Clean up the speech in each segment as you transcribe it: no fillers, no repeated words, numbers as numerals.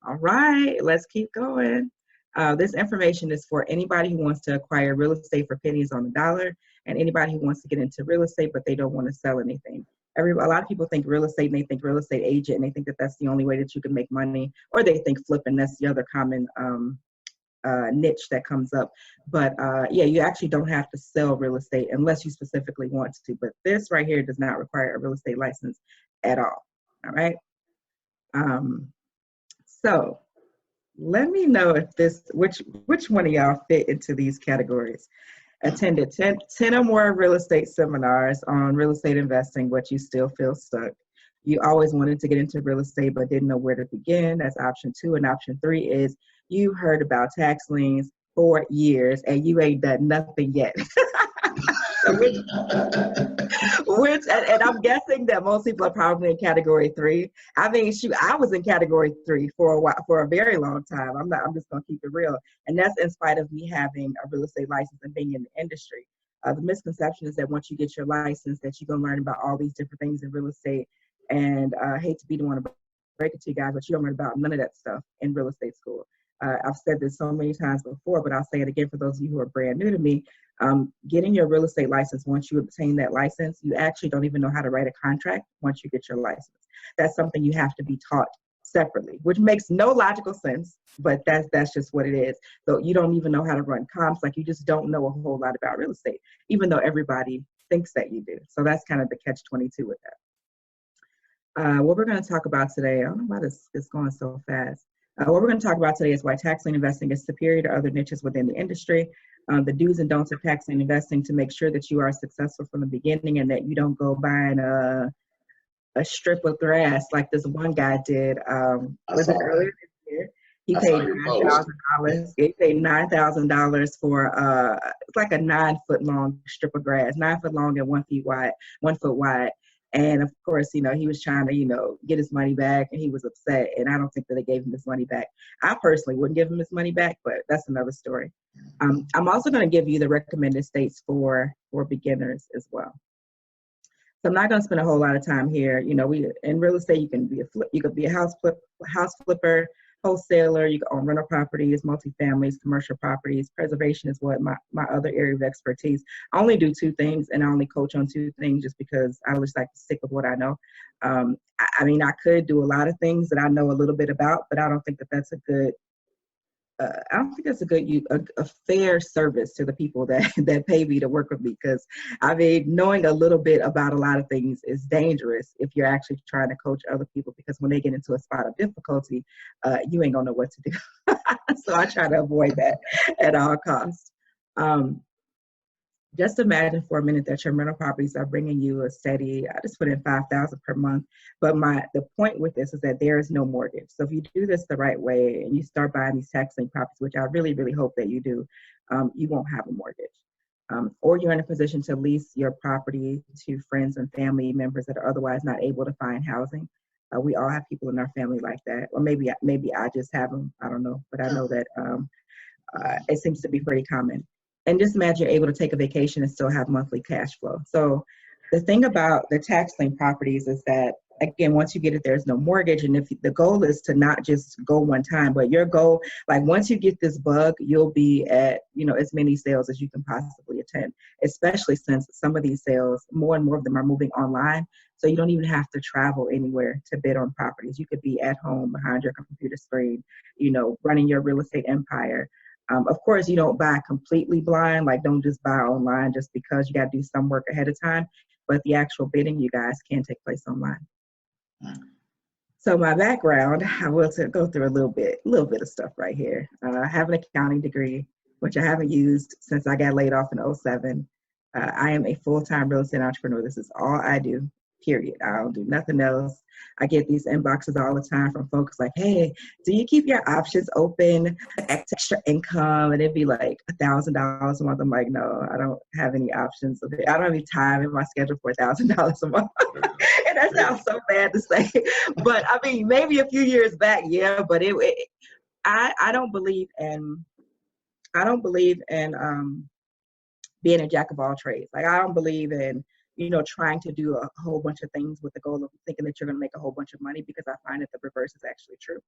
All right, let's keep going. This information is for anybody who wants to acquire real estate for pennies on the dollar, and anybody who wants to get into real estate but they don't want to sell anything. A lot of people think real estate and they think real estate agent and they think that that's the only way that you can make money, or they think flipping. That's the other common niche that comes up. But yeah, you actually don't have to sell real estate unless you specifically want to. But this right here does not require a real estate license at all. All right. So let me know if which one of y'all fit into these categories. Attended 10 or more real estate seminars on real estate investing, but you still feel stuck. You always wanted to get into real estate but didn't know where to begin. That's option 2. And option 3 is you heard about tax liens for years and you ain't done nothing yet. And I'm guessing that most people are probably in category 3. I mean, shoot, I was in category 3 for a while, for a very long time. I'm just gonna keep it real. And that's in spite of me having a real estate license and being in the industry. The misconception is that once you get your license that you're gonna learn about all these different things in real estate. And I hate to be the one to break it to you guys, but you don't learn about none of that stuff in real estate school. I've said this so many times before, but I'll say it again for those of you who are brand new to me. Getting your real estate license, once you obtain that license, you actually don't even know how to write a contract once you get your license. That's something you have to be taught separately, which makes no logical sense, but that's just what it is. So you don't even know how to run comps, like you just don't know a whole lot about real estate, even though everybody thinks that you do. So that's kind of the catch-22 with that. What we're going to talk about today, I don't know why this is going so fast. What we're going to talk about today is why tax lien investing is superior to other niches within the industry, the do's and don'ts of tax lien investing to make sure that you are successful from the beginning and that you don't go buying a strip of grass like this one guy did. Was it earlier this year? He paid $9,000. He paid $9,000 for it's like a 9-foot long strip of grass, 9 foot long and 1 foot wide. And of course, he was trying to, get his money back, and he was upset. And I don't think that they gave him his money back. I personally wouldn't give him his money back, but that's another story. I'm also going to give you the recommended states for beginners as well. So I'm not going to spend a whole lot of time here. We in real estate, you could be a house flipper, wholesaler, you can own rental properties, multifamilies, commercial properties. Preservation is what my other area of expertise. I only do 2 things, and I only coach on 2 things just because I just like to stick with what I know. I mean, I could do a lot of things that I know a little bit about, but I don't think that that's a good a fair service to the people that pay me to work with me. Because I mean, knowing a little bit about a lot of things is dangerous if you're actually trying to coach other people, because when they get into a spot of difficulty, you ain't gonna know what to do. So I try to avoid that at all costs. Just imagine for a minute that your rental properties are bringing you a steady, I just put in $5,000 per month. But the point with this is that there is no mortgage. So if you do this the right way and you start buying these tax lien properties, which I really, really hope that you do, you won't have a mortgage. Or you're in a position to lease your property to friends and family members that are otherwise not able to find housing. We all have people in our family like that. Or maybe I just have them, I don't know. But I know that it seems to be pretty common. And just imagine you're able to take a vacation and still have monthly cash flow. So the thing about the tax lien properties is that, again, once you get it, there's no mortgage. And if the goal is to not just go one time, but your goal, like once you get this bug, you'll be at, as many sales as you can possibly attend, especially since some of these sales, more and more of them are moving online. So you don't even have to travel anywhere to bid on properties. You could be at home behind your computer screen, running your real estate empire. Of course, you don't buy completely blind, like don't just buy online just because you got to do some work ahead of time, but the actual bidding, you guys, can take place online. So my background, I will go through a little bit of stuff right here. I have an accounting degree, which I haven't used since I got laid off in 2007. I am a full-time real estate entrepreneur. This is all I do, period. I don't do nothing else. I get these inboxes all the time from folks like, hey, do you keep your options open, extra income? And it'd be like $1,000 a month. I'm like, no, I don't have any options. I don't have any time in my schedule for $1,000 a month. And that sounds so bad to say. But I mean, maybe a few years back, yeah, but I don't believe in being a jack of all trades. Like, I don't believe in trying to do a whole bunch of things with the goal of thinking that you're going to make a whole bunch of money, because I find that the reverse is actually true.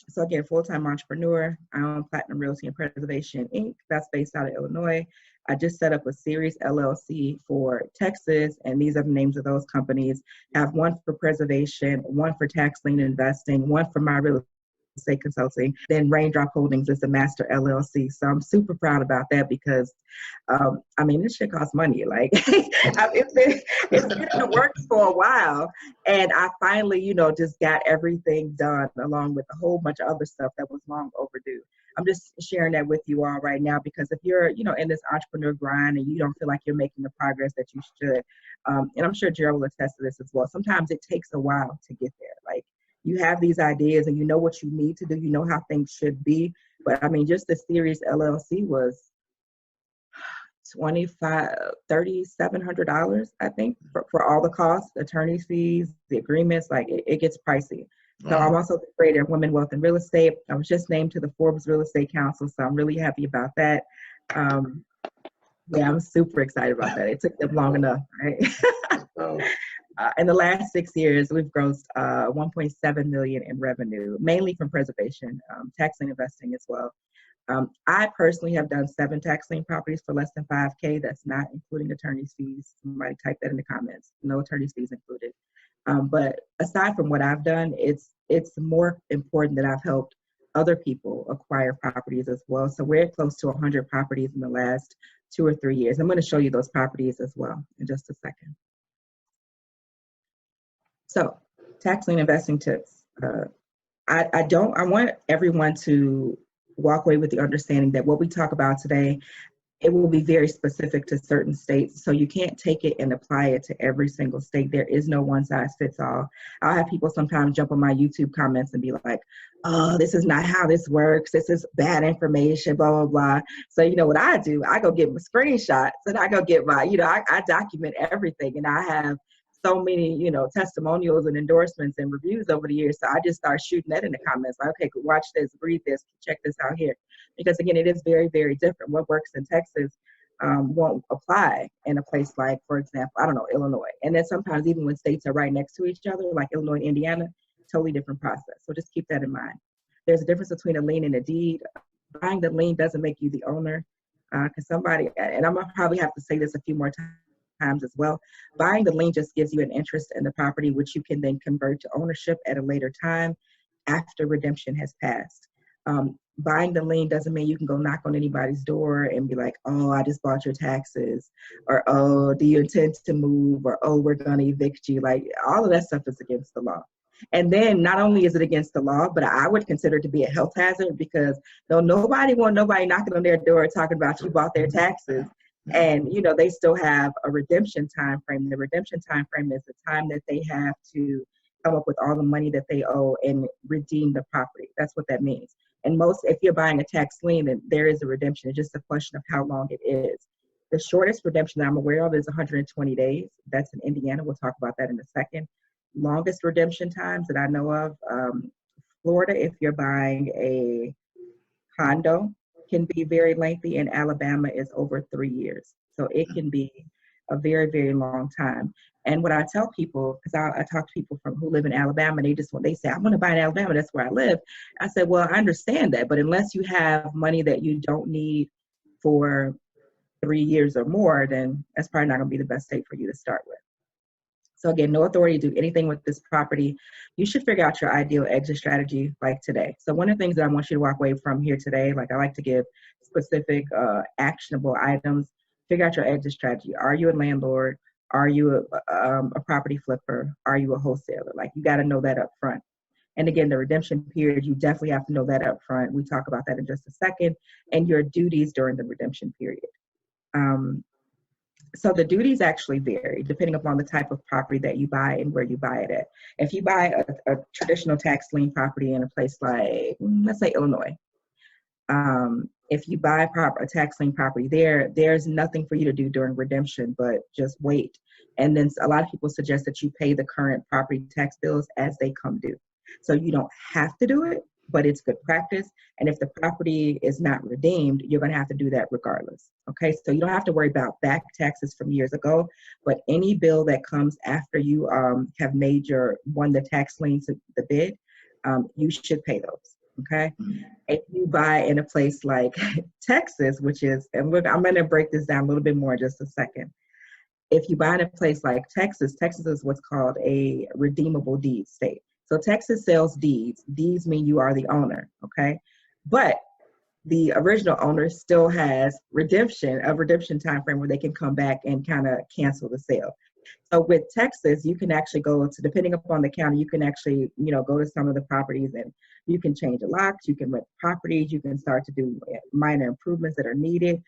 So again, full-time entrepreneur. I own Platinum Realty and Preservation, Inc. That's based out of Illinois. I just set up a series LLC for Texas, and these are the names of those companies. I have one for preservation, one for tax lien investing, one for my real estate consulting. Then Raindrop Holdings is the master LLC. So I'm super proud about that because, I mean, this shit costs money. Like, it's been in the works for a while. And I finally, you know, just got everything done along with a whole bunch of other stuff that was long overdue. I'm just sharing that with you all right now because if you're, you know, in this entrepreneur grind and you don't feel like you're making the progress that you should, and I'm sure Gerald will attest to this as well, sometimes it takes a while to get there. Like, you have these ideas and you know what you need to do, you know how things should be. But I mean, just the series LLC was $3,700, I think, for all the costs, attorney's fees, the agreements. Like, it gets pricey. So I'm also the creator of Women, Wealth, and Real Estate. I was just named to the Forbes Real Estate Council, so I'm really happy about that. Yeah, I'm super excited about that. It took them long enough, right? In the last 6 years, we've grossed 1.7 million in revenue, mainly from preservation, tax lien investing as well. I personally have done 7 tax lien properties for less than $5K. That's not including attorney's fees. Somebody type that in the comments. No attorney's fees included. But aside from what I've done, it's more important that I've helped other people acquire properties as well. So we're close to 100 properties in the last 2 or 3 years. I'm going to show you those properties as well in just a second. So, tax lien investing tips. I want everyone to walk away with the understanding that what we talk about today, it will be very specific to certain states. So you can't take it and apply it to every single state. There is no one size fits all. I'll have people sometimes jump on my YouTube comments and be like, oh, this is not how this works. This is bad information, blah, blah, blah. So you know what I do? I go get my screenshots and I go get my, you know, I document everything, and I have so many, you know, testimonials and endorsements and reviews over the years. So I just start shooting that in the comments. Like, okay, watch this, read this, check this out here. Because again, it is very, very different. What works in Texas won't apply in a place like, for example, I don't know, Illinois. And then sometimes even when states are right next to each other, like Illinois and Indiana, totally different process. So just keep that in mind. There's a difference between a lien and a deed. Buying the lien doesn't make you the owner. Because somebody, and I'm gonna probably have to say this a few more times as well, buying the lien just gives you an interest in the property, which you can then convert to ownership at a later time after redemption has passed. Buying the lien doesn't mean you can go knock on anybody's door and be like, oh, I just bought your taxes, or oh, do you intend to move, or oh, we're going to evict you. Like, all of that stuff is against the law. And then not only is it against the law, but I would consider it to be a health hazard, because nobody want nobody knocking on their door talking about you bought their taxes. And, you know, they still have a redemption time frame. The redemption time frame is the time that they have to come up with all the money that they owe and redeem the property. That's what that means. And if you're buying a tax lien, then there is a redemption. It's just a question of how long it is. The shortest redemption that I'm aware of is 120 days. That's in Indiana. We'll talk about that in a second. Longest redemption times that I know of, Florida, if you're buying a condo, can be very lengthy, and Alabama is over 3 years. So it can be a very, very long time. And what I tell people, because I talk to people who live in Alabama, they say, I want to buy in Alabama, that's where I live. I said, well, I understand that, but unless you have money that you don't need for 3 years or more, then that's probably not going to be the best state for you to start with. So again, no authority to do anything with this property. You should figure out your ideal exit strategy like today. So one of the things that I want you to walk away from here today, like I like to give specific actionable items, figure out your exit strategy. Are you a landlord? Are you a property flipper? Are you a wholesaler? Like, you got to know that up front. And again, the redemption period, you definitely have to know that up front. We talk about that in just a second. And your duties during the redemption period. So the duties actually vary depending upon the type of property that you buy and where you buy it at. If you buy a traditional tax lien property in a place like, let's say, Illinois, if you buy a tax lien property there's nothing for you to do during redemption but just wait. And then a lot of people suggest that you pay the current property tax bills as they come due. So you don't have to do it, but it's good practice. And if the property is not redeemed, you're going to have to do that regardless. Okay, so you don't have to worry about back taxes from years ago, but any bill that comes after you have won the tax lien, the bid, you should pay those, okay? If you buy in a place like Texas, which is, and I'm going to break this down a little bit more in just a second. If you buy in a place like Texas, Texas is what's called a redeemable deed state. So Texas sells deeds. Deeds mean you are the owner, okay? But the original owner still has a redemption time frame where they can come back and kind of cancel the sale. So with Texas, you can actually go to, depending upon the county, you can actually, go to some of the properties and you can change the locks, you can rent properties, you can start to do minor improvements that are needed.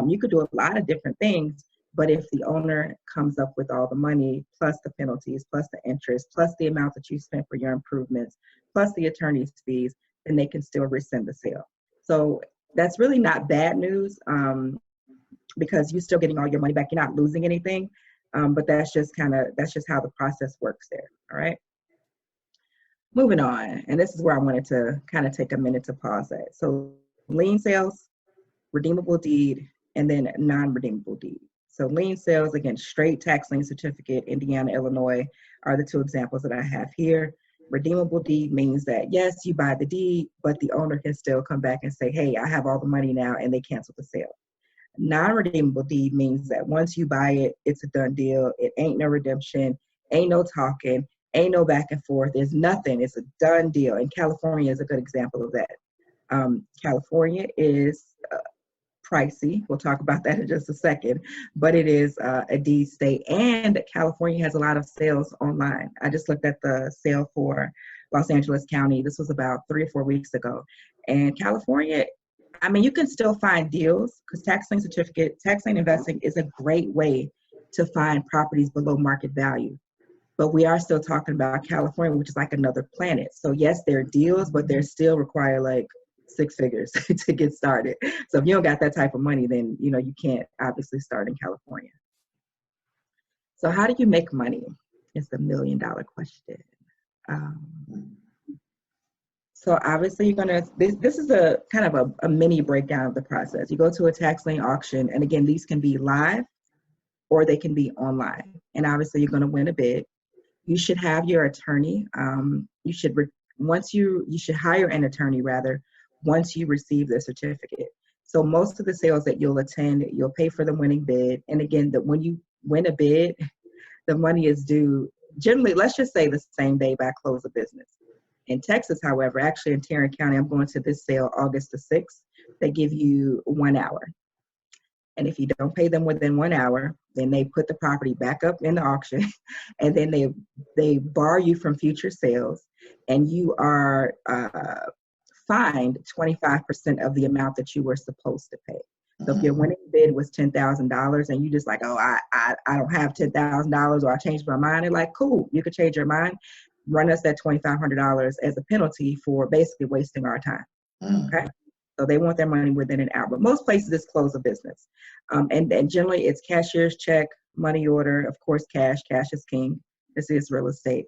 You could do a lot of different things, but if the owner comes up with all the money, plus the penalties, plus the interest, plus the amount that you spent for your improvements, plus the attorney's fees, then they can still rescind the sale. So that's really not bad news, because you're still getting all your money back. You're not losing anything. But that's just how the process works there. All right. Moving on. And this is where I wanted to kind of take a minute to pause at. So lien sales, redeemable deed, and then non-redeemable deed. So lien sales, again, straight tax lien certificate, Indiana, Illinois, are the two examples that I have here. Redeemable deed means that, yes, you buy the deed, but the owner can still come back and say, hey, I have all the money now, and they cancel the sale. Non-redeemable deed means that once you buy it, it's a done deal. It ain't no redemption, ain't no talking, ain't no back and forth. There's nothing. It's a done deal. And California is a good example of that. California is pricey. We'll talk about that in just a second, but it is a deed state, and California has a lot of sales online. I just looked at the sale for Los Angeles County. This was about 3 or 4 weeks ago. And California, I mean, you can still find deals because tax lien investing is a great way to find properties below market value. But we are still talking about California, which is like another planet. So yes, there are deals, but they still require like 6 figures to get started. So if you don't got that type of money, then you can't obviously start in California. So how do you make money? It's the $1 million question. So obviously this is a kind of a mini breakdown of the process. You go to a tax lien auction, and again, these can be live or they can be online. And obviously you're going to win a bid. You should have your attorney. You should hire an attorney rather once you receive the certificate. So most of the sales that you'll attend, you'll pay for the winning bid. And again, when you win a bid, the money is due generally, let's just say the same day by close of business. In Texas, however, actually in Tarrant County, I'm going to this sale August the 6th. They give you 1 hour. And if you don't pay them within 1 hour, then they put the property back up in the auction, and then they bar you from future sales, and you are fined 25% of the amount that you were supposed to pay. So if your winning bid was $10,000 and you just like, oh, I don't have $10,000 or I changed my mind, they're like, cool, you could change your mind. Run us that $2,500 as a penalty for basically wasting our time. Okay. So they want their money within an hour. But most places it's close of business. And generally it's cashier's check, money order, of course, cash. Cash is king. This is real estate.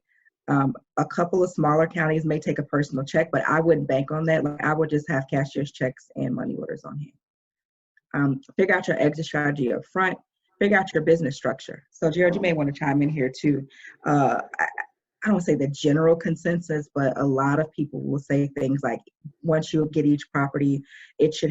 A couple of smaller counties may take a personal check, but I wouldn't bank on that. Like, I would just have cashier's checks and money orders on hand. Figure out your exit strategy up front. Figure out your business structure. So Gerald, you may want to chime in here too. I don't say the general consensus, but a lot of people will say things like, once you get each property, each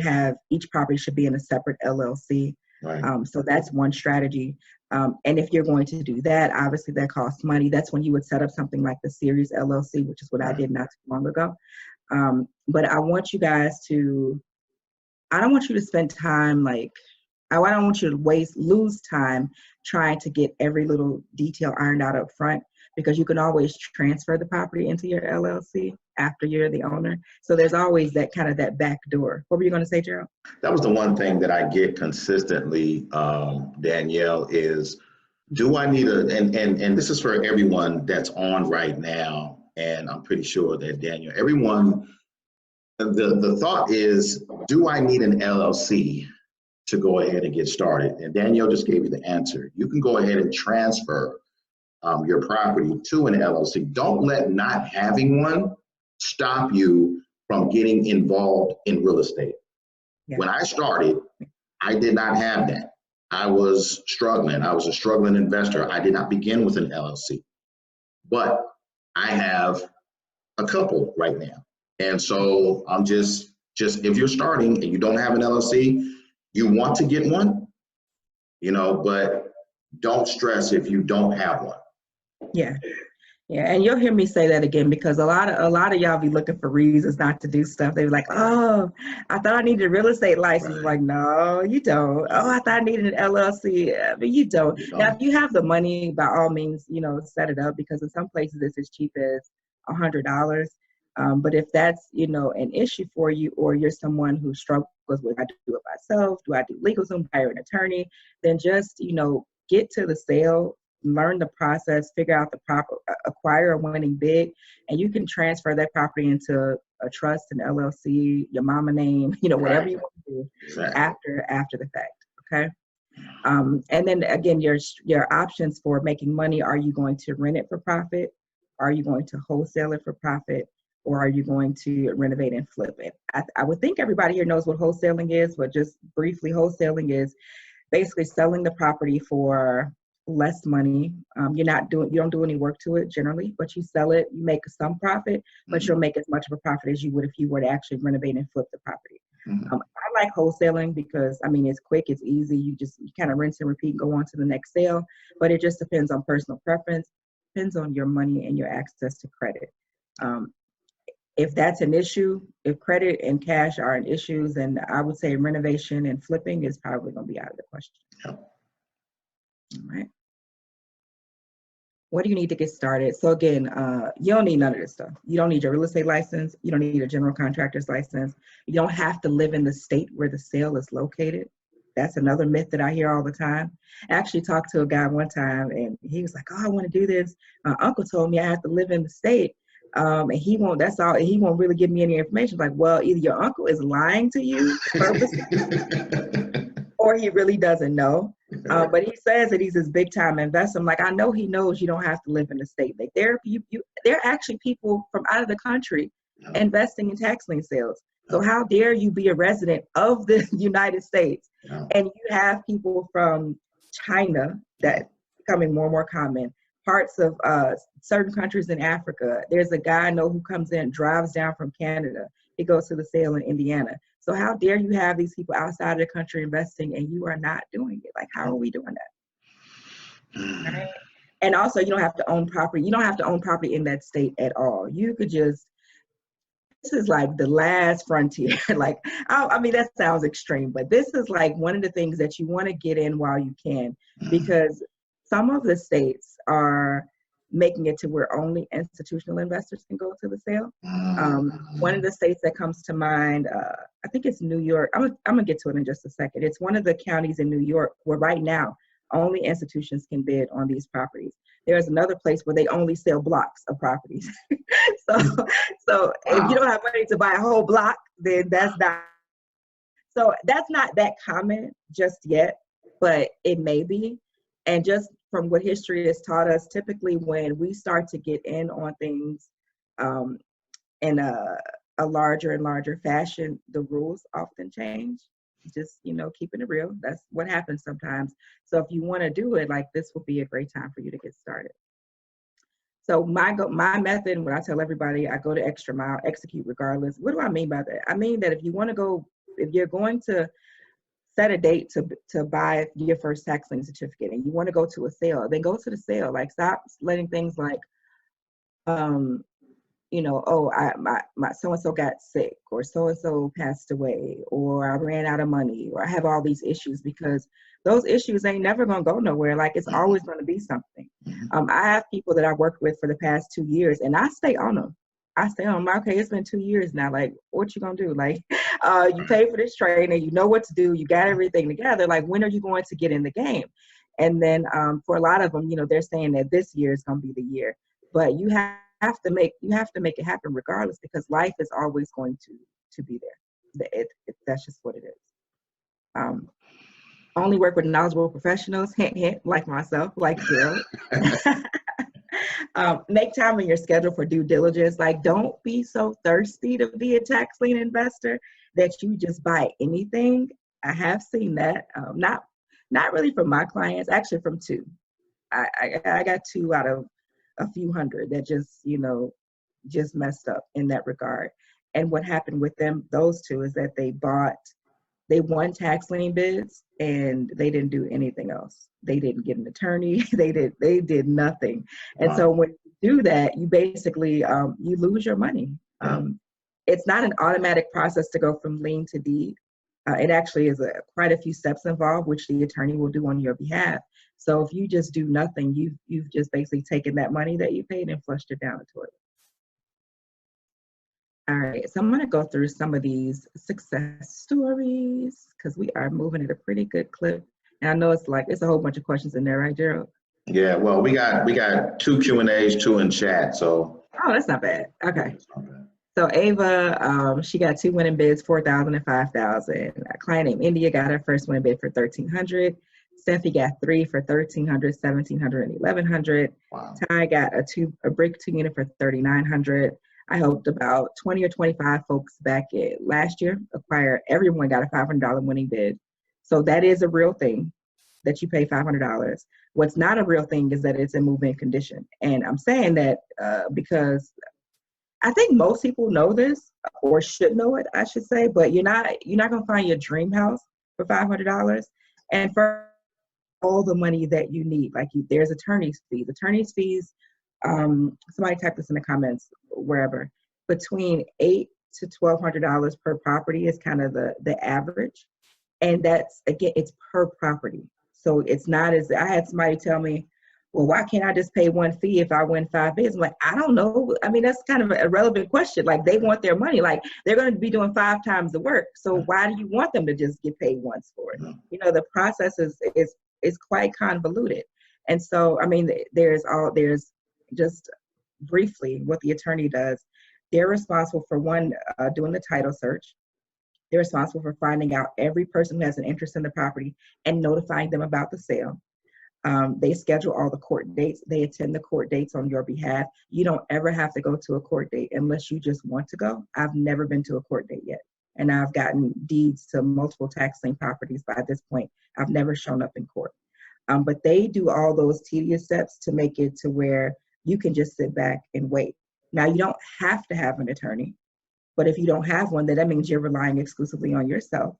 property should be in a separate LLC. Right. So that's one strategy. And if you're going to do that, obviously that costs money. That's when you would set up something like the Series LLC, which is what I did not too long ago. But I want you guys I don't want you to spend time I don't want you to lose time trying to get every little detail ironed out up front, because you can always transfer the property into your LLC after you're the owner. So there's always that back door. What were you going to say, Gerald? That was the one thing that I get consistently, Danielle, is do I need and this is for everyone that's on right now, and I'm pretty sure that Daniel, everyone, the thought is, do I need an LLC to go ahead and get started? And Danielle just gave you the answer. You can go ahead and transfer your property to an LLC. Don't let not having one stop you from getting involved in real estate. Yeah. When I started, I did not have that. I was struggling. I was a struggling investor. I did not begin with an LLC, but I have a couple right now. And so I'm just if you're starting and you don't have an LLC, you want to get one, but don't stress if you don't have one. Yeah. Yeah, and you'll hear me say that again because a lot of y'all be looking for reasons not to do stuff. They be like, "Oh, I thought I needed a real estate license." Right. Like, no, you don't. Oh, I thought I needed an LLC, but you don't. Now, if you have the money, by all means, set it up because in some places it's as cheap as $100. But if that's an issue for you, or you're someone who struggles with, I do it myself, do I do LegalZoom, hire an attorney, then just get to the sale. Learn the process, figure out the proper, acquire a winning bid, and you can transfer that property into a trust, an LLC, your mama name, whatever you want to do after the fact. Okay. And then again, your options for making money: are you going to rent it for profit? Are you going to wholesale it for profit? Or are you going to renovate and flip it? I would think everybody here knows what wholesaling is, but just briefly, wholesaling is basically selling the property for less money. You don't do any work to it generally, but you sell it, you make some profit, but you'll make as much of a profit as you would if you were to actually renovate and flip the property. I like wholesaling because it's quick, it's easy. You kind of rinse and repeat and go on to the next sale, but it just depends on personal preference, depends on your money and your access to credit. If that's an issue, if credit and cash are an issue, then I would say renovation and flipping is probably going to be out of the question. Yep. All right. What do you need to get started? So again, you don't need none of this stuff. You don't need your real estate license. You don't need a general contractor's license. You don't have to live in the state where the sale is located. That's another myth that I hear all the time. I actually talked to a guy one time and he was like, "Oh, I want to do this. My uncle told me I have to live in the state. And he won't really give me any information." Like, well, either your uncle is lying to you purposely or he really doesn't know. But he says that he's this big time investor. I'm like, I know he knows you don't have to live in the state. Like there are actually people from out of the country investing in tax lien sales. So how dare you be a resident of the United States and you have people from China that becoming more and more common, parts of certain countries in Africa. There's a guy I know who comes in, drives down from Canada. He goes to the sale in Indiana. So how dare you have these people outside of the country investing and you are not doing it? Like, how are we doing that? Right? And also, you don't have to own property. You don't have to own property in that state at all. You could this is like the last frontier. Like, that sounds extreme, but this is like one of the things that you want to get in while you can, because some of the states are making it to where only institutional investors can go to the sale. One of the states that comes to mind, I think it's New York. I'm gonna get to it in just a second. It's one of the counties in New York where right now only institutions can bid on these properties. There's another place where they only sell blocks of properties. So if you don't have money to buy a whole block, then that's not that common just yet, but it may be. And just from what history has taught us, typically when we start to get in on things in a larger and larger fashion, the rules often change. Just, keeping it real. That's what happens sometimes. So if you want to do it, like, this will be a great time for you to get started. So my method, when I tell everybody, I go to extra mile, execute regardless. What do I mean by that? I mean that if you're going to set a date to buy your first tax lien certificate and you want to go to a sale, then go to the sale. Like, stop letting things like, my so-and-so got sick, or so-and-so passed away, or I ran out of money, or I have all these issues, because those issues ain't never going to go nowhere. Like, it's always going to be something. I have people that I've worked with for the past 2 years and I stay on them. Okay, it's been 2 years now. Like, what you gonna do? Like, you pay for this training, you know what to do, you got everything together. Like, when are you going to get in the game? And then for a lot of them, they're saying that this year is gonna be the year. But you have to make it happen regardless, because life is always going to be there. That's just what it is. Only work with knowledgeable professionals, hint, hint, like myself, like Gerald. Make time in your schedule for due diligence. Like, don't be so thirsty to be a tax lien investor that you just buy anything. I have seen that, not really from my clients, actually from two. I got two out of a few hundred that just, just messed up in that regard. And what happened with them, those two, is that they won tax lien bids and they didn't do anything else. They didn't get an attorney. They did nothing. And so when you do that, you basically you lose your money. It's not an automatic process to go from lien to deed. It actually is quite a few steps involved, which the attorney will do on your behalf. So if you just do nothing, you've just basically taken that money that you paid and flushed it down the toilet. All right, so I'm going to go through some of these success stories because we are moving at a pretty good clip. And I know it's a whole bunch of questions in there, right, Gerald? Yeah, well, we got 2 Q&As, 2 in chat, so. Oh, that's not bad. Okay. So Ava, she got 2 winning bids, $4,000 and $5,000. A client named India got her first winning bid for $1,300. Steffi got 3 for $1,300, $1,700, and $1,100. Wow. Ty got a brick 2 unit for $3,900. I helped about 20 or 25 folks back last year acquire. Everyone got a $500 winning bid. So that is a real thing, that you pay $500. What's not a real thing is that it's in move-in condition. And I'm saying that because I think most people know this, or should know it, I should say, but you're not going to find your dream house for $500. And for all the money that you need, there's attorney's fees. Somebody type this in the comments, wherever, between $800 to $1,200 per property is kind of the average. And that's, again, it's per property. So it's not as, I had somebody tell me, well, why can't I just pay one fee if I win 5 bids? I'm like, I don't know. I mean, that's kind of a relevant question. Like, they want their money. Like, they're going to be doing 5 times the work. So why do you want them to just get paid once for it? You know, the process is quite convoluted. And so, I mean, there's just briefly what the attorney does. They're responsible for doing the title search. They're responsible for finding out every person who has an interest in the property and notifying them about the sale. They schedule all the court dates. They attend the court dates on your behalf. You don't ever have to go to a court date unless you just want to go. I've never been to a court date yet. And I've gotten deeds to multiple tax lien properties by this point. I've never shown up in court. But they do all those tedious steps to make it to where you can just sit back and wait. Now, you don't have to have an attorney, but if you don't have one, then that means you're relying exclusively on yourself.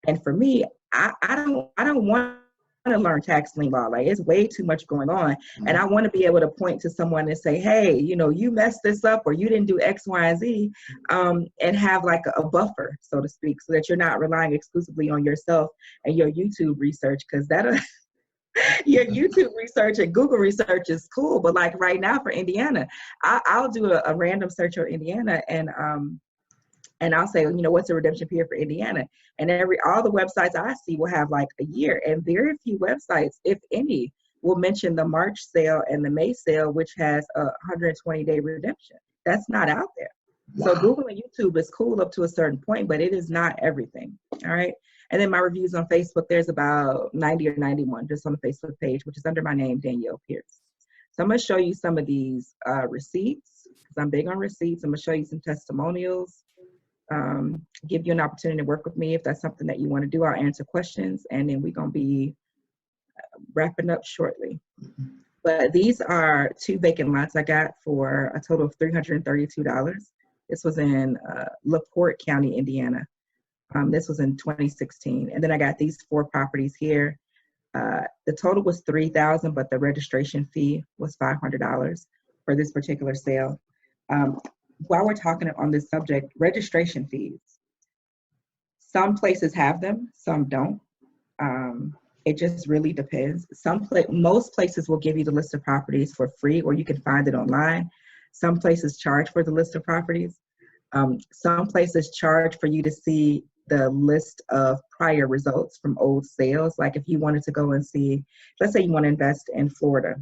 And for me, I don't want to learn tax lien law. Like, it's way too much going on. And I want to be able to point to someone and say, hey, you know, you messed this up, or you didn't do X, Y, and Z, and have like a buffer, so to speak, so that you're not relying exclusively on yourself and your YouTube research, because your YouTube research and Google research is cool, but like right now for Indiana, I'll do a random search on Indiana, and I'll say, you know, what's the redemption period for Indiana? And all the websites I see will have like a year, and very few websites, if any, will mention the March sale and the May sale, which has a 120-day redemption. That's not out there. Wow. So Google and YouTube is cool up to a certain point, but it is not everything. All right. And then my reviews on Facebook, there's about 90 or 91 just on the Facebook page, which is under my name, Danielle Pierce. So I'm going to show you some of these receipts, because I'm big on receipts. I'm going to show you some testimonials, give you an opportunity to work with me if that's something that you want to do. I'll answer questions, and then we're going to be wrapping up shortly. But these are 2 vacant lots I got for a total of $332. This was in LaPorte County, Indiana. This was in 2016. And then I got these 4 properties here. The total was $3,000, but the registration fee was $500 for this particular sale. While we're talking on this subject, registration fees. Some places have them, some don't. It just really depends. Most places will give you the list of properties for free, or you can find it online. Some places charge for the list of properties. Some places charge for you to see the list of prior results from old sales. Like if you wanted to go and see, let's say you want to invest in Florida,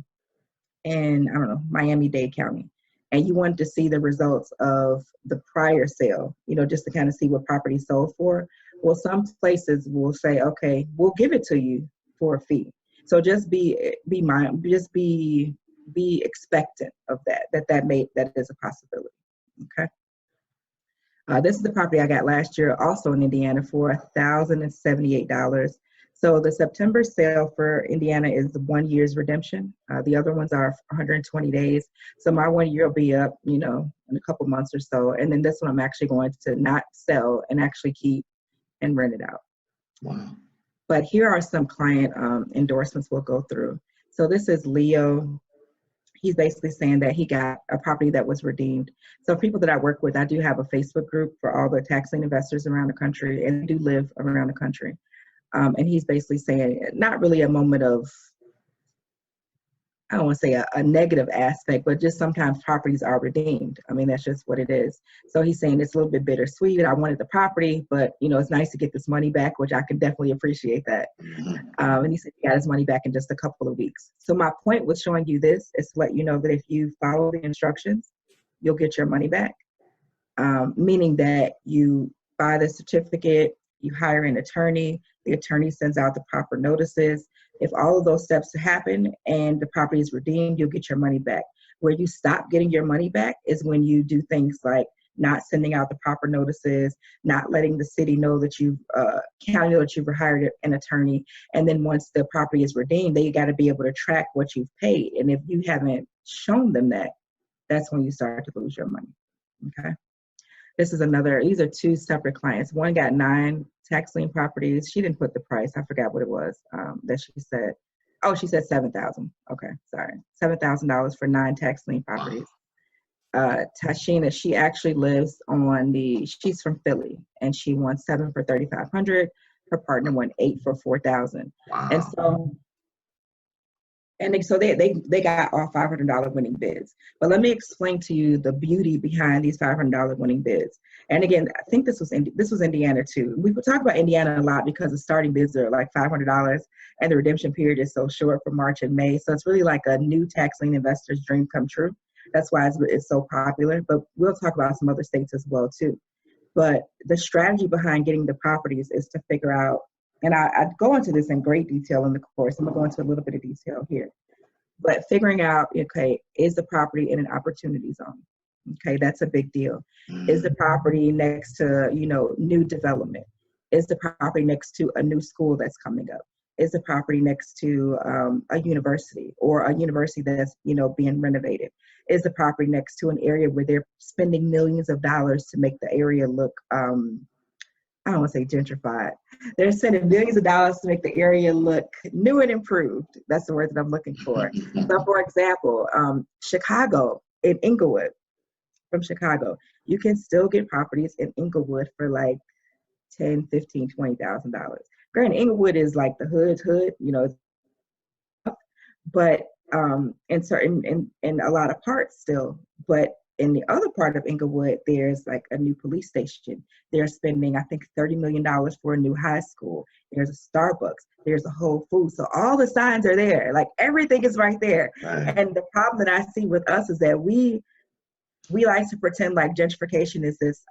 in, I don't know, Miami-Dade County, and you wanted to see the results of the prior sale, you know, just to kind of see what property sold for. Well, some places will say, okay, we'll give it to you for a fee. So just be expectant of that is a possibility. Okay. This is the property I got last year, also in Indiana, for $1,078. So the September sale for Indiana is the 1 year's redemption. The other ones are 120 days. So my 1 year will be up, in a couple months or so. And then this one I'm actually going to not sell and actually keep and rent it out. Wow. But here are some client endorsements we'll go through. So this is Leo. He's basically saying that he got a property that was redeemed. So people that I work with, I do have a Facebook group for all the tax lien investors around the country, and they do live around the country. And he's basically saying not really a moment of, I don't want to say a negative aspect, but just sometimes properties are redeemed. I mean, that's just what it is. So he's saying it's a little bit bittersweet. I wanted the property, but it's nice to get this money back, which I can definitely appreciate that. And he said he got his money back in just a couple of weeks. So my point with showing you this is to let you know that if you follow the instructions, you'll get your money back. Meaning that you buy the certificate, you hire an attorney, the attorney sends out the proper notices. If all of those steps happen and the property is redeemed, you'll get your money back. Where you stop getting your money back is when you do things like not sending out the proper notices, not letting the city know that county know that you've hired an attorney. And then once the property is redeemed, they got to be able to track what you've paid. And if you haven't shown them that, that's when you start to lose your money. Okay. These are two separate clients. One got 9 tax lien properties. She didn't put the price. I forgot what it was that she said. Oh, she said $7,000. Okay, sorry. $7,000 for 9 tax lien properties. Tashina, she actually lives she's from Philly, and she won 7 for $3,500. Her partner won 8 for $4,000. Wow. And so they got all $500 winning bids. But let me explain to you the beauty behind these $500 winning bids. And again, I think this was Indiana too. We talk about Indiana a lot because the starting bids are like $500, and the redemption period is so short for March and May. So it's really like a new tax lien investor's dream come true. That's why it's so popular. But we'll talk about some other states as well too. But the strategy behind getting the properties is to figure out, and I go into this in great detail in the course. I'm going to go into a little bit of detail here. But figuring out, okay, is the property in an opportunity zone? Okay, that's a big deal. Is the property next to, new development? Is the property next to a new school that's coming up? Is the property next to a university, or a university that's, being renovated? Is the property next to an area where they're spending millions of dollars to make the area look, I don't want to say gentrified. They're spending millions of dollars to make the area look new and improved. That's the word that I'm looking for. So for example, Chicago, in Inglewood, from Chicago, you can still get properties in Inglewood for like $10,000, $15,000, $20,000. Granted, Inglewood is like the hood, but in a lot of parts still, but in the other part of Inglewood, there's like a new police station. They're spending, I think, $30 million for a new high school. There's a Starbucks. There's a Whole Foods. So all the signs are there. Like everything is right there. Right. And the problem that I see with us is that we like to pretend like gentrification is this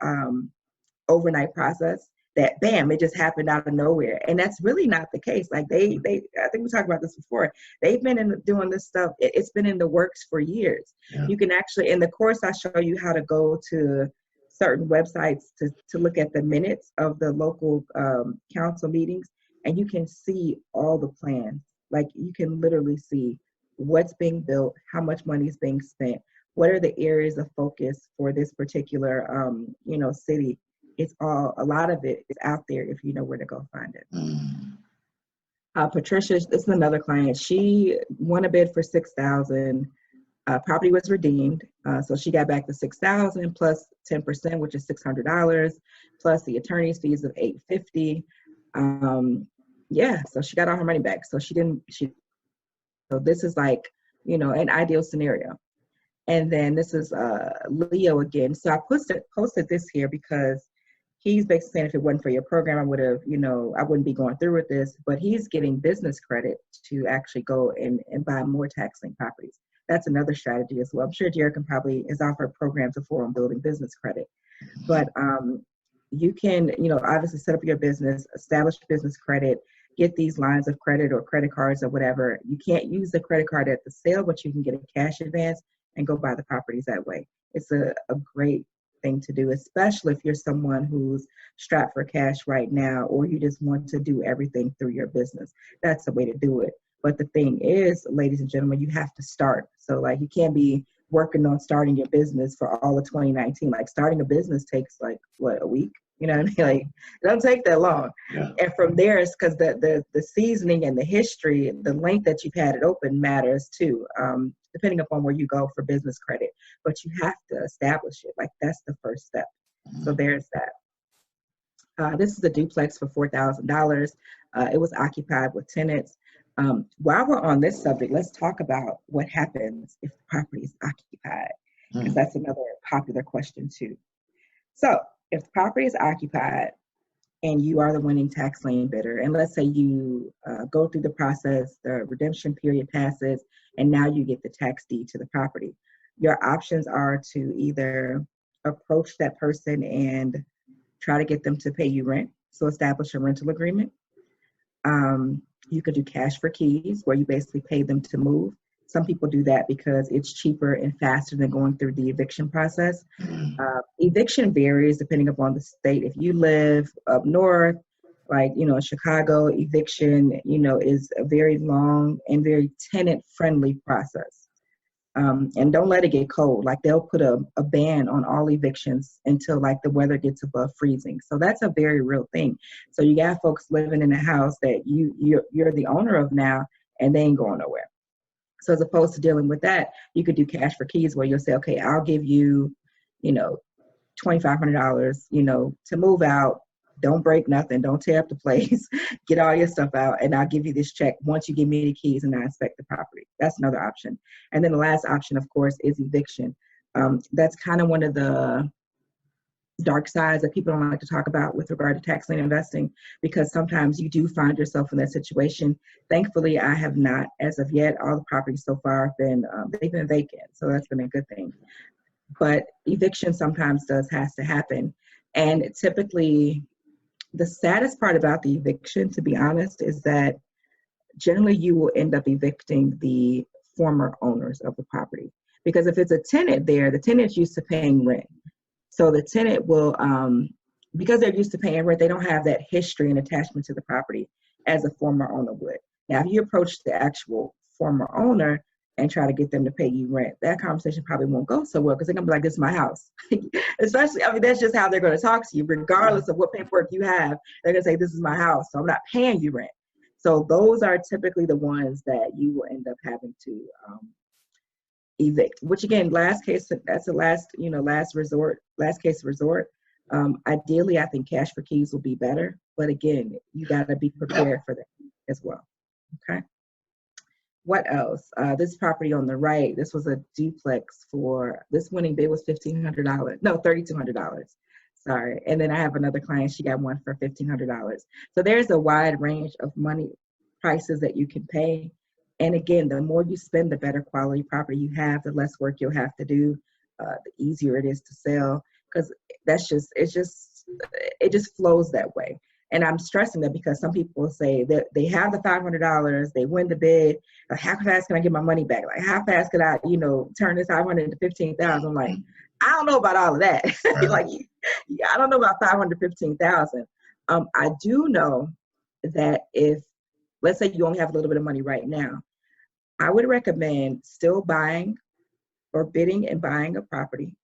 overnight process that bam, it just happened out of nowhere. And that's really not the case. Like I think we talked about this before. They've been doing this stuff. It's been in the works for years. Yeah. You can actually, in the course, I show you how to go to certain websites to look at the minutes of the local council meetings, and you can see all the plans. Like you can literally see what's being built, how much money is being spent, what are the areas of focus for this particular, city. A lot of it is out there if you know where to go find it. Patricia, this is another client. She won a bid for $6,000. Property was redeemed, so she got back the $6,000 plus 10%, which is $600, plus the attorney's fees of $850. So she got all her money back. So so this is like, an ideal scenario. And then this is Leo again. So I posted this here because he's basically saying if it wasn't for your program, I would have, I wouldn't be going through with this. But he's getting business credit to actually go and buy more tax lien properties. That's another strategy as well. I'm sure Jared has offered programs before on building business credit. But you can, obviously set up your business, establish business credit, get these lines of credit or credit cards or whatever. You can't use the credit card at the sale, but you can get a cash advance and go buy the properties that way. It's a great thing to do, especially if you're someone who's strapped for cash right now, or you just want to do everything through your business. That's the way to do it. But the thing is, ladies and gentlemen, you have to start. So like, you can't be working on starting your business for all of 2019. Like, starting a business takes like, what, a week? You know what I mean? Like, it doesn't take that long. Yeah. And from there, it's because the seasoning and the history, the length that you've had it open matters too, depending upon where you go for business credit. But you have to establish it. Like, that's the first step. So there's that. This is a duplex for $4,000. It was occupied with tenants. While we're on this subject, let's talk about what happens if the property is occupied, because that's another popular question too. So if the property is occupied and you are the winning tax lien bidder, and let's say you go through the process, the redemption period passes, and now you get the tax deed to the property, your options are to either approach that person and try to get them to pay you rent, so establish a rental agreement. You could do cash for keys, where you basically pay them to move. Some people do that because it's cheaper and faster than going through the eviction process. Eviction varies depending upon the state. If you live up north, like, in Chicago, eviction, is a very long and very tenant-friendly process. And don't let it get cold. Like, they'll put a ban on all evictions until like the weather gets above freezing. So that's a very real thing. So you got folks living in a house that you're the owner of now, and they ain't going nowhere. So as opposed to dealing with that, you could do cash for keys, where you'll say, okay, I'll give you, $2,500, to move out. Don't break nothing. Don't tear up the place. Get all your stuff out, and I'll give you this check once you give me the keys and I inspect the property. That's another option. And then the last option, of course, is eviction. That's kind of one of the dark sides that people don't like to talk about with regard to tax lien investing, because sometimes you do find yourself in that situation. Thankfully, I have not as of yet. All the properties so far have been, they've been vacant. So that's been a good thing. But eviction sometimes has to happen. And typically, the saddest part about the eviction, to be honest, is that generally you will end up evicting the former owners of the property. Because if it's a tenant there, the tenant's used to paying rent. So the tenant will, because they're used to paying rent, they don't have that history and attachment to the property as a former owner would. Now, if you approach the actual former owner and try to get them to pay you rent, that conversation probably won't go so well, because they're gonna be like, this is my house. Especially, that's just how they're gonna talk to you, regardless of what paperwork you have. They're gonna say, this is my house, so I'm not paying you rent. So those are typically the ones that you will end up having to evict, which again, last case, that's the last case resort. Ideally, I think cash for keys will be better, but again, you gotta be prepared for that as well, okay? What else? This property on the right, this was a duplex this winning bid was $1,500. No, $3,200. Sorry. And then I have another client, she got one for $1,500. So there's a wide range of money prices that you can pay. And again, the more you spend, the better quality property you have, the less work you'll have to do, the easier it is to sell, because it just flows that way. And I'm stressing that because some people say that they have the $500, they win the bid. Like, how fast can I get my money back? Like, how fast could I, turn this $500 into $15,000? I'm like, I don't know about all of that. Like, I don't know about $515,000. I do know that if, let's say you only have a little bit of money right now, I would recommend still buying or bidding and buying a property.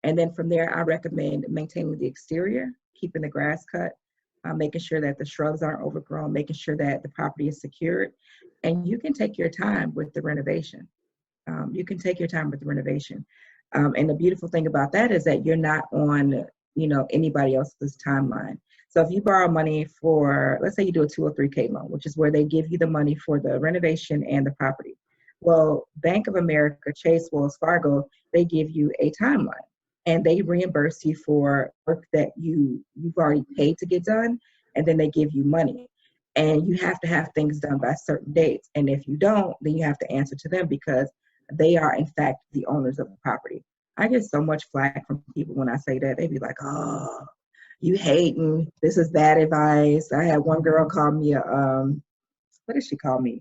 And then from there, I recommend maintaining the exterior, keeping the grass cut, making sure that the shrubs aren't overgrown, making sure that the property is secured. And you can take your time with the renovation. And the beautiful thing about that is that you're not on, anybody else's timeline. So if you borrow money for, let's say you do a 203K loan, which is where they give you the money for the renovation and the property. Well, Bank of America, Chase, Wells Fargo, they give you a timeline. And they reimburse you for work that you've already paid to get done, and then they give you money. And you have to have things done by certain dates. And if you don't, then you have to answer to them, because they are, in fact, the owners of the property. I get so much flack from people when I say that. They be like, oh, you hating. This is bad advice. I had one girl call me what did she call me?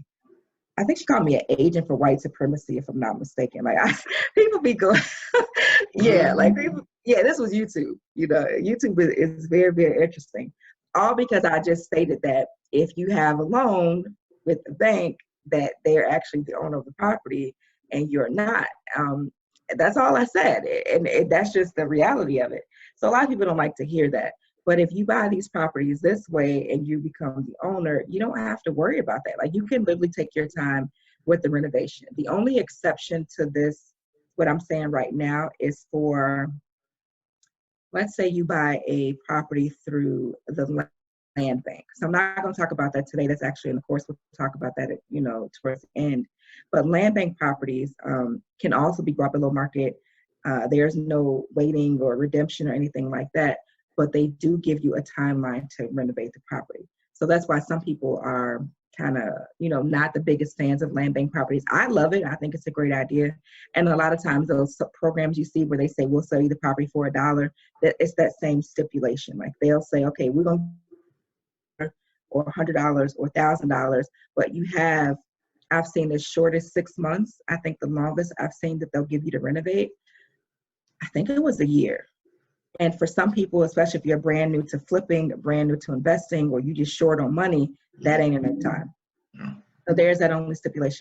I think she called me an agent for white supremacy, if I'm not mistaken. Like people be going, yeah, like people, yeah, this was YouTube. You know, YouTube is very, very interesting. All because I just stated that if you have a loan with the bank, that they're actually the owner of the property and you're not. That's all I said. And that's just the reality of it. So a lot of people don't like to hear that. But if you buy these properties this way and you become the owner, you don't have to worry about that. Like you can literally take your time with the renovation. The only exception to this, what I'm saying right now, is for, let's say you buy a property through the land bank. So I'm not going to talk about that today. That's actually in the course. We'll talk about that, towards the end. But land bank properties can also be brought below market. There's no waiting or redemption or anything like that, but they do give you a timeline to renovate the property. So that's why some people are kind of, not the biggest fans of land bank properties. I love it. I think it's a great idea. And a lot of times those programs you see where they say, we'll sell you the property for $1, that it's that same stipulation. Like they'll say, okay, we're going to, or $100 or $1,000, but I've seen as short as 6 months. I think the longest I've seen that they'll give you to renovate, I think it was a year. And for some people, especially if you're brand new to flipping, brand new to investing, or you just short on money, that ain't enough time. So there's that only stipulation.